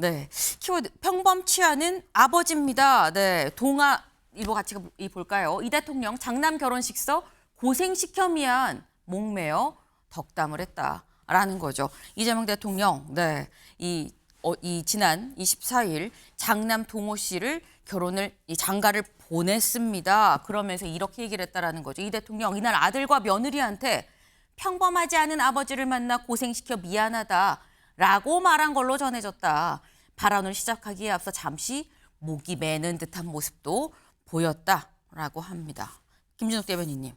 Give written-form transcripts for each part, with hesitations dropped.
네, 키워드 평범치 않은 아버지입니다. 네, 동아일보 같이 볼까요? 이 대통령 장남 결혼식서 고생시켜 미안 목매어 덕담을 했다라는 거죠. 이재명 대통령, 네, 이 지난 24일 장남 동호 씨를 결혼을 장가를 보냈습니다. 그러면서 이렇게 얘기를 했다라는 거죠. 이 대통령 이날 아들과 며느리한테 평범하지 않은 아버지를 만나 고생시켜 미안하다라고 말한 걸로 전해졌다. 발언을 시작하기에 앞서 잠시 목이 매는 듯한 모습도 보였다라고 합니다. 김준욱 대변인님,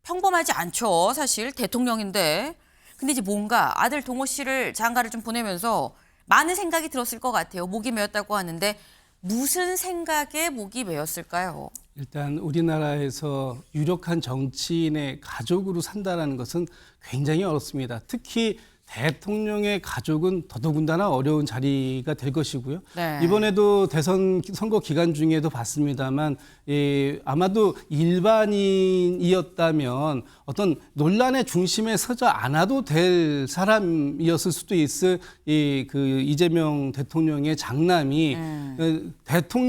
평범하지 않죠. 사실 대통령인데. 근데 이제 뭔가 아들 동호 씨를 장가를 좀 보내면서 많은 생각이 들었을 것 같아요. 목이 메었다고 하는데 무슨 생각에 목이 메었을까요? 일단 우리나라에서 유력한 정치인의 가족으로 산다는 것은 굉장히 어렵습니다. 특히 대통령의 가족은 더더군다나 어려운 자리가 될 것이고요. 네. 이번에도 대선 선거 기간 중에도 봤습니다만 아마도 일반인이었다면 어떤 논란의 중심에 서지 않아도 될 사람이었을 수도 있을 그 이재명 대통령의 장남이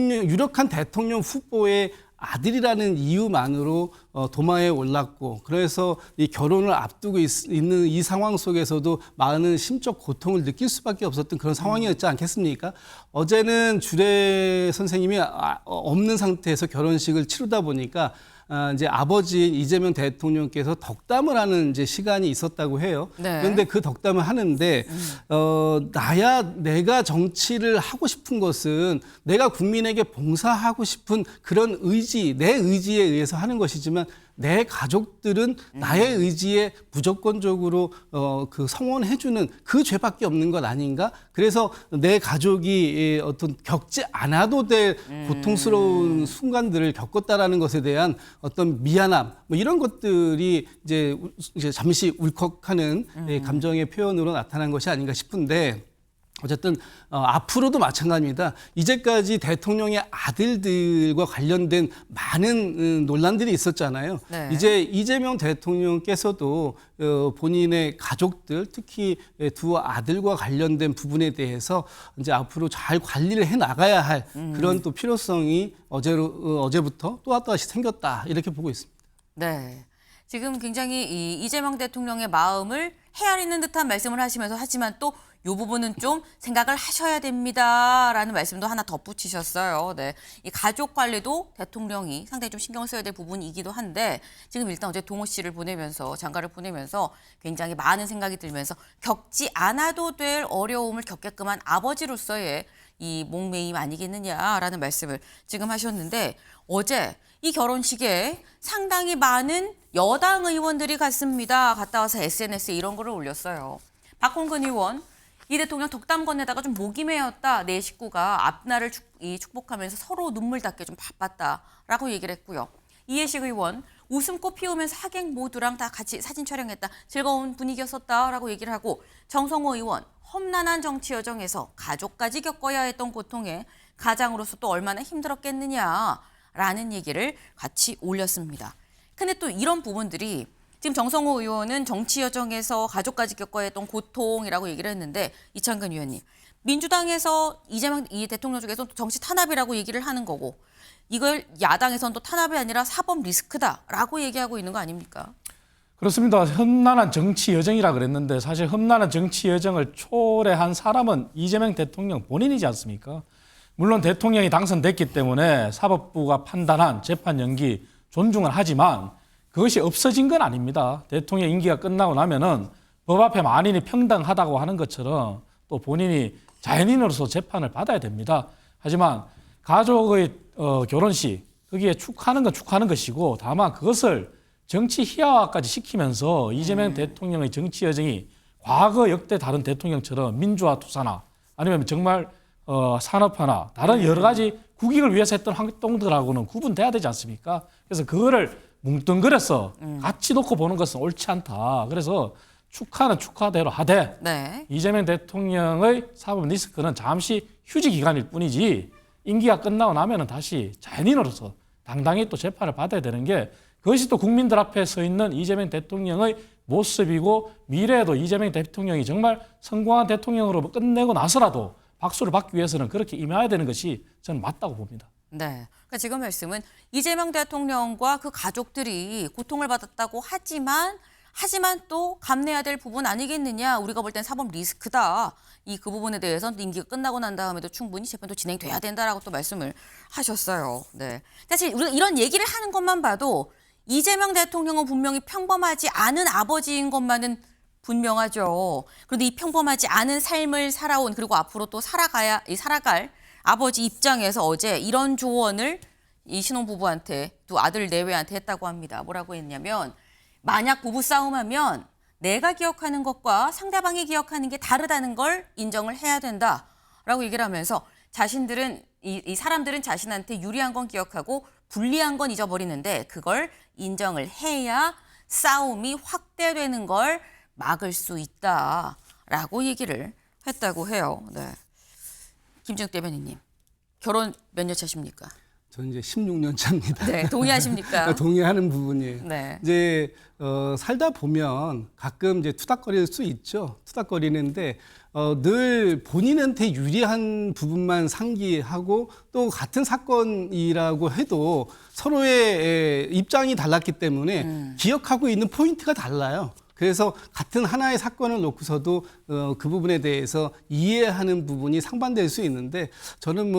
유력한 대통령 후보의 아들이라는 이유만으로 도마에 올랐고, 그래서 이 결혼을 앞두고 있는 이 상황 속에서도 많은 심적 고통을 느낄 수밖에 없었던 그런 상황이었지 않겠습니까? 어제는 주례 선생님이 없는 상태에서 결혼식을 치르다 보니까 이제 아버지인 이재명 대통령께서 덕담을 하는 이제 시간이 있었다고 해요. 네. 그런데 그 덕담을 하는데 내가 정치를 하고 싶은 것은 내가 국민에게 봉사하고 싶은 그런 의지, 내 의지에 의해서 하는 것이지만 내 가족들은 나의 의지에 무조건적으로 그 성원해주는 그 죄밖에 없는 것 아닌가? 그래서 내 가족이 어떤 겪지 않아도 될 고통스러운 순간들을 겪었다라는 것에 대한 어떤 미안함, 뭐 이런 것들이 이제 잠시 울컥하는 감정의 표현으로 나타난 것이 아닌가 싶은데. 어쨌든 앞으로도 마찬가지입니다. 이제까지 대통령의 아들들과 관련된 많은 논란들이 있었잖아요. 네. 이제 이재명 대통령께서도 본인의 가족들, 특히 두 아들과 관련된 부분에 대해서 이제 앞으로 잘 관리를 해 나가야 할 그런 또 필요성이 어제부터 또다시 생겼다, 이렇게 보고 있습니다. 네. 지금 굉장히 이재명 대통령의 마음을 헤아리는 듯한 말씀을 하시면서, 하지만 또 이 부분은 좀 생각을 하셔야 됩니다라는 말씀도 하나 덧붙이셨어요. 네, 이 가족 관리도 대통령이 상당히 좀 신경 써야 될 부분이기도 한데, 지금 일단 어제 동호 씨를 보내면서 장가를 보내면서 굉장히 많은 생각이 들면서 겪지 않아도 될 어려움을 겪게끔 한 아버지로서의 이 목매임 아니겠느냐라는 말씀을 지금 하셨는데, 어제 이 결혼식에 상당히 많은 여당 의원들이 갔다 와서 SNS에 이런 거를 올렸어요. 박홍근 의원, 이 대통령 덕담 건네다가 좀 목이 메었다. 내 식구가 앞날을 축복하면서 서로 눈물 닦게 좀 바빴다라고 얘기를 했고요. 이해식 의원, 웃음꽃 피우면서 하객 모두랑 다 같이 사진 촬영했다. 즐거운 분위기였었다라고 얘기를 하고, 정성호 의원, 험난한 정치 여정에서 가족까지 겪어야 했던 고통에 가장으로서 또 얼마나 힘들었겠느냐라는 얘기를 같이 올렸습니다. 근데 또 이런 부분들이 지금 정성호 의원은 정치 여정에서 가족까지 겪어야 했던 고통이라고 얘기를 했는데, 이창근 의원님, 민주당에서 이재명 이 대통령 쪽에서 정치 탄압이라고 얘기를 하는 거고, 이걸 야당에서는 또 탄압이 아니라 사법 리스크다라고 얘기하고 있는 거 아닙니까? 그렇습니다. 험난한 정치 여정이라 그랬는데, 사실 험난한 정치 여정을 초래한 사람은 이재명 대통령 본인이지 않습니까? 물론 대통령이 당선됐기 때문에 사법부가 판단한 재판 연기 존중은 하지만 그것이 없어진 건 아닙니다. 대통령 임기가 끝나고 나면은 법 앞에 만인이 평등하다고 하는 것처럼 또 본인이 자연인으로서 재판을 받아야 됩니다. 하지만 가족의 결혼식, 거기에 축하하는 건 축하하는 것이고, 다만 그것을 정치 희화화까지 시키면서 이재명 대통령의 정치 여정이 과거 역대 다른 대통령처럼 민주화 투사나 아니면 정말 산업화나 다른 여러 가지 국익을 위해서 했던 활동들하고는 구분돼야 되지 않습니까? 그래서 그거를 뭉뚱그려서 같이 놓고 보는 것은 옳지 않다. 그래서 축하는 축하대로 하되, 네. 이재명 대통령의 사법 리스크는 잠시 휴지 기간일 뿐이지, 임기가 끝나고 나면은 다시 자연인으로서 당당히 또 재판을 받아야 되는 게, 그것이 또 국민들 앞에 서 있는 이재명 대통령의 모습이고, 미래에도 이재명 대통령이 정말 성공한 대통령으로 끝내고 나서라도 박수를 받기 위해서는 그렇게 임해야 되는 것이 저는 맞다고 봅니다. 네. 그러니까 지금 말씀은 이재명 대통령과 그 가족들이 고통을 받았다고 하지만 또 감내해야 될 부분 아니겠느냐. 우리가 볼 땐 사법 리스크다. 그 부분에 대해서는 임기가 끝나고 난 다음에도 충분히 재판도 진행돼야 된다라고 또 말씀을 하셨어요. 네. 사실 우리가 이런 얘기를 하는 것만 봐도 이재명 대통령은 분명히 평범하지 않은 아버지인 것만은 분명하죠. 그런데 이 평범하지 않은 삶을 살아온 그리고 앞으로 또 살아갈 아버지 입장에서 어제 이런 조언을 이 신혼부부한테 또 아들 내외한테 했다고 합니다. 뭐라고 했냐면 만약 부부싸움하면 내가 기억하는 것과 상대방이 기억하는 게 다르다는 걸 인정을 해야 된다라고 얘기를 하면서 자신들은 이 사람들은 자신한테 유리한 건 기억하고 불리한 건 잊어버리는데 그걸 인정을 해야 싸움이 확대되는 걸 막을 수 있다라고 얘기를 했다고 해요. 네. 김준욱 대변인님, 결혼 몇 년 차십니까? 저는 이제 16년 차입니다. 네, 동의하십니까? 동의하는 부분이에요. 네. 이제 살다 보면 가끔 이제 투닥거릴 수 있죠. 투닥거리는데 늘 본인한테 유리한 부분만 상기하고 또 같은 사건이라고 해도 서로의 입장이 달랐기 때문에 기억하고 있는 포인트가 달라요. 그래서 같은 하나의 사건을 놓고서도 그 부분에 대해서 이해하는 부분이 상반될 수 있는데 저는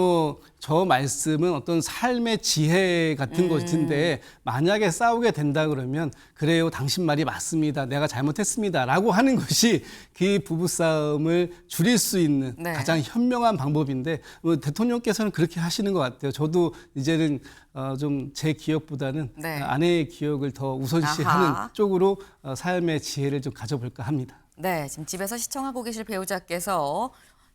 저 말씀은 어떤 삶의 지혜 같은 것인데 만약에 싸우게 된다 그러면 그래요, 당신 말이 맞습니다. 내가 잘못했습니다. 라고 하는 것이 그 부부싸움을 줄일 수 있는 네. 가장 현명한 방법인데 대통령께서는 그렇게 하시는 것 같아요. 저도 이제는 좀 제 기억보다는 네. 아내의 기억을 더 우선시하는 쪽으로 삶의 지혜를 좀 가져볼까 합니다. 네, 지금 집에서 시청하고 계실 배우자께서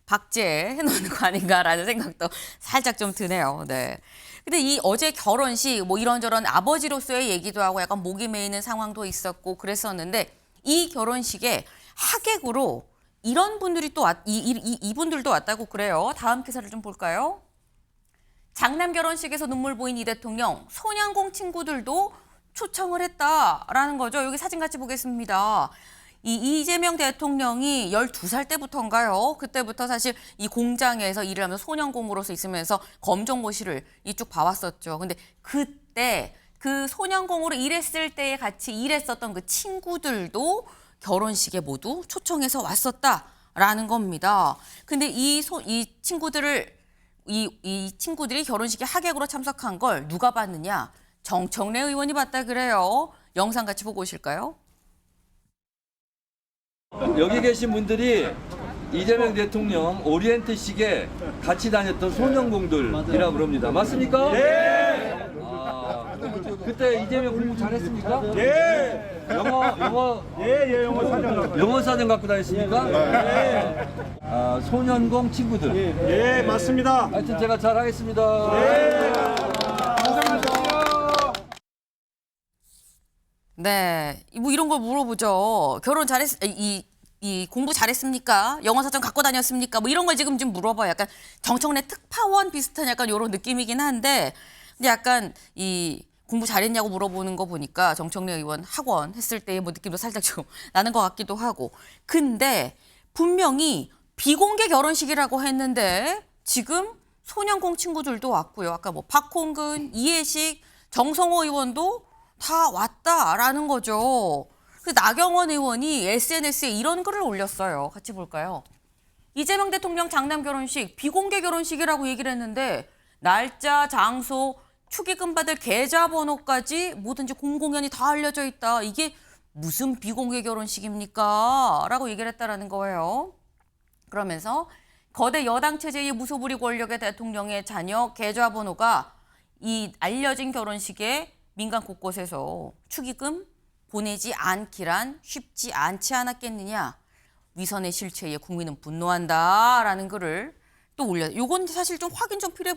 박제해 놓는 거 아닌가라는 생각도 살짝 좀 드네요. 네. 근데 이 어제 결혼식 이런저런 아버지로서의 얘기도 하고 약간 목이 메이는 상황도 있었고 그랬었는데 이 결혼식에 하객으로 이런 분들이 또 이분들도 왔다고 그래요. 다음 기사를 좀 볼까요? 장남 결혼식에서 눈물 보인 이 대통령, 소년공 친구들도 초청을 했다라는 거죠. 여기 사진 같이 보겠습니다. 이재명 대통령이 12살 때부터인가요? 그때부터 사실 이 공장에서 일을 하면서 소년공으로서 있으면서 검정고시를 이쪽 봐왔었죠. 근데 그때 그 소년공으로 일했을 때 같이 일했었던 그 친구들도 결혼식에 모두 초청해서 왔었다라는 겁니다. 근데 이 친구들이 결혼식에 하객으로 참석한 걸 누가 봤느냐? 정청래 의원이 봤다 그래요. 영상 같이 보고 오실까요? 여기 계신 분들이 이재명 대통령 오리엔트식에 같이 다녔던 소년공들이라고 그럽니다. 맞습니까? 네. 그때 이재명 공부 잘했습니까? 예. 영어 영어 사전 갖고 다녔습니까? 네. 소년공 친구들. 예, 맞습니다. 하여튼 제가 잘하겠습니다. 네, 이런 걸 물어보죠. 결혼 이 공부 잘했습니까? 영어 사전 갖고 다녔습니까? 이런 걸 지금 좀 물어봐요. 약간 정청래 특파원 비슷한 약간 이런 느낌이긴 한데, 근데 약간 공부 잘했냐고 물어보는 거 보니까 정청래 의원 학원 했을 때의 느낌도 살짝 좀 나는 것 같기도 하고. 근데 분명히 비공개 결혼식이라고 했는데 지금 소년공 친구들도 왔고요. 아까 박홍근, 이해식, 정성호 의원도 다 왔다라는 거죠. 나경원 의원이 SNS에 이런 글을 올렸어요. 같이 볼까요? 이재명 대통령 장남 결혼식 비공개 결혼식이라고 얘기를 했는데 날짜, 장소, 축의금 받을 계좌번호까지 뭐든지 공공연히 다 알려져 있다. 이게 무슨 비공개 결혼식입니까? 라고 얘기를 했다라는 거예요. 그러면서 거대 여당 체제의 무소불위 권력의 대통령의 자녀 계좌번호가 이 알려진 결혼식에 민간 곳곳에서 축의금 보내지 않기란 쉽지 않지 않았겠느냐. 위선의 실체에 국민은 분노한다라는 글을 또 올려요. 요건 사실 좀 확인 좀 필요해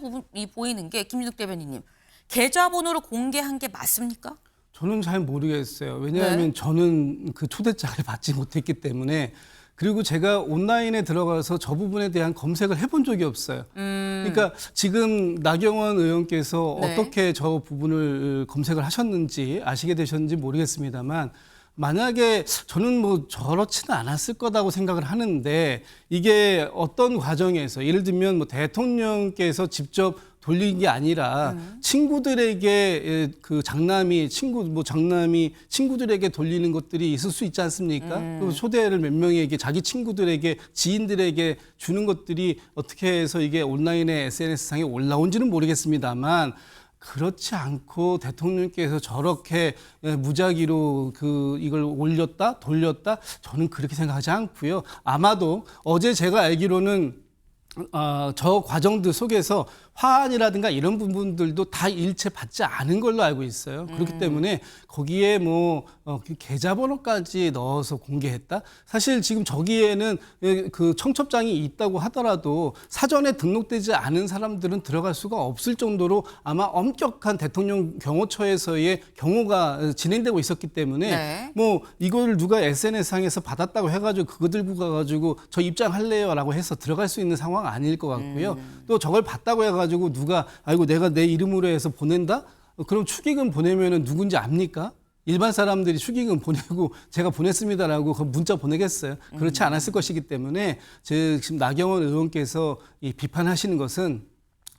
보이는 게 김준욱 대변인님. 계좌번호를 공개한 게 맞습니까? 저는 잘 모르겠어요. 왜냐하면 저는 그 초대장을 받지 못했기 때문에 그리고 제가 온라인에 들어가서 저 부분에 대한 검색을 해본 적이 없어요. 그러니까 지금 나경원 의원께서 네. 어떻게 저 부분을 검색을 하셨는지 아시게 되셨는지 모르겠습니다만 만약에 저는 뭐 저렇지는 않았을 거라고 생각을 하는데 이게 어떤 과정에서 예를 들면 뭐 대통령께서 직접 돌린 게 아니라 친구들에게 그 장남이 친구들에게 돌리는 것들이 있을 수 있지 않습니까? 그 초대를 몇 명에게 자기 친구들에게 지인들에게 주는 것들이 어떻게 해서 이게 온라인의 SNS상에 올라온지는 모르겠습니다만 그렇지 않고 대통령께서 저렇게 무작위로 이걸 올렸다 돌렸다 저는 그렇게 생각하지 않고요. 아마도 어제 제가 알기로는 저 과정들 속에서 화환이라든가 이런 부분들도 다 일체 받지 않은 걸로 알고 있어요. 그렇기 때문에 거기에 그 계좌번호까지 넣어서 공개했다. 사실 지금 저기에는 그 청첩장이 있다고 하더라도 사전에 등록되지 않은 사람들은 들어갈 수가 없을 정도로 아마 엄격한 대통령 경호처에서의 경호가 진행되고 있었기 때문에 네. 뭐 이걸 누가 SNS상에서 받았다고 해가지고 그거 들고 가가지고 저 입장할래요라고 해서 들어갈 수 있는 상황 아닐 것 같고요. 또 저걸 받다고 해가지고 누가 아이고 내가 내 이름으로 해서 보낸다? 그럼 축의금 보내면은 누군지 압니까? 일반 사람들이 축의금 보내고 제가 보냈습니다라고 그 문자 보내겠어요? 그렇지 않았을 것이기 때문에 지금 나경원 의원께서 이 비판하시는 것은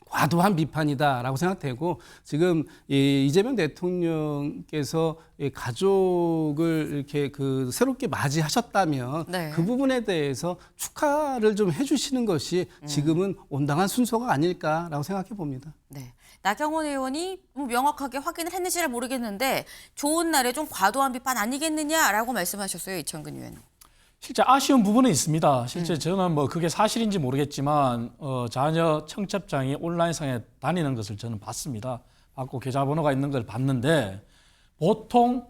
과도한 비판이다라고 생각되고 지금 이재명 대통령께서 가족을 이렇게 새롭게 맞이하셨다면 네. 그 부분에 대해서 축하를 좀 해주시는 것이 지금은 온당한 순서가 아닐까라고 생각해 봅니다. 네. 나경원 의원이 명확하게 확인을 했는지 잘 모르겠는데 좋은 날에 좀 과도한 비판 아니겠느냐라고 말씀하셨어요. 이천근 의원은. 실제 아쉬운 부분은 있습니다. 실제 저는 뭐 그게 사실인지 모르겠지만 자녀 청첩장이 온라인상에 다니는 것을 저는 봤습니다. 받고 계좌번호가 있는 걸 봤는데 보통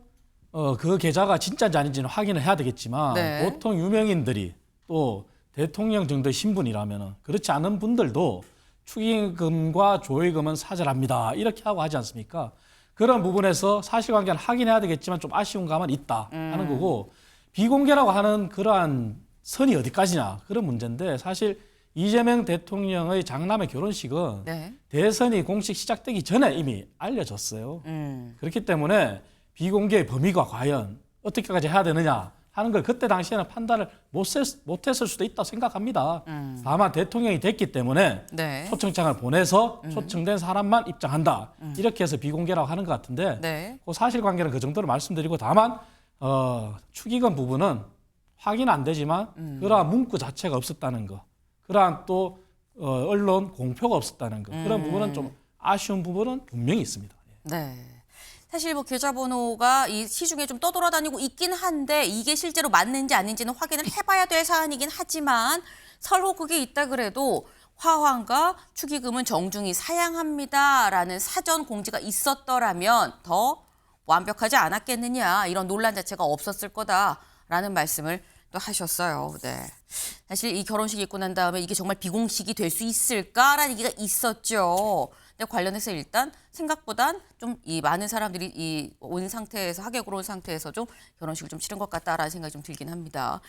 그 계좌가 진짜인지 아닌지는 확인을 해야 되겠지만 네. 보통 유명인들이 또 대통령 정도의 신분이라면 그렇지 않은 분들도 축의금과 조의금은 사절합니다. 이렇게 하고 하지 않습니까? 그런 부분에서 사실관계는 확인해야 되겠지만 좀 아쉬운 감은 있다 하는 거고 비공개라고 하는 그러한 선이 어디까지냐 그런 문제인데 사실 이재명 대통령의 장남의 결혼식은 네. 대선이 공식 시작되기 전에 이미 알려졌어요. 그렇기 때문에 비공개의 범위가 과연 어떻게까지 해야 되느냐 하는 걸 그때 당시에는 판단을 못했을 수도 있다고 생각합니다. 다만 대통령이 됐기 때문에 네. 초청장을 보내서 초청된 사람만 입장한다. 이렇게 해서 비공개라고 하는 것 같은데 네. 그 사실관계는 그 정도로 말씀드리고 다만 축의금 부분은 확인 안 되지만 그러한 문구 자체가 없었다는 거, 그러한 또 언론 공표가 없었다는 거 그런 부분은 좀 아쉬운 부분은 분명히 있습니다. 네. 사실 뭐 계좌번호가 이 시중에 좀 떠돌아다니고 있긴 한데 이게 실제로 맞는지 아닌지는 확인을 해봐야 될 사안이긴 하지만 설령 그게 있다 그래도 화환과 축의금은 정중히 사양합니다라는 사전 공지가 있었더라면 더 완벽하지 않았겠느냐 이런 논란 자체가 없었을 거다라는 말씀을 또 하셨어요. 네. 사실 이 결혼식이 있고 난 다음에 이게 정말 비공식이 될 수 있을까라는 얘기가 있었죠. 근데 관련해서 일단 생각보단 좀 이 많은 사람들이 온 상태에서 하객으로 온 상태에서 좀 결혼식을 좀 치른 것 같다라는 생각이 좀 들긴 합니다.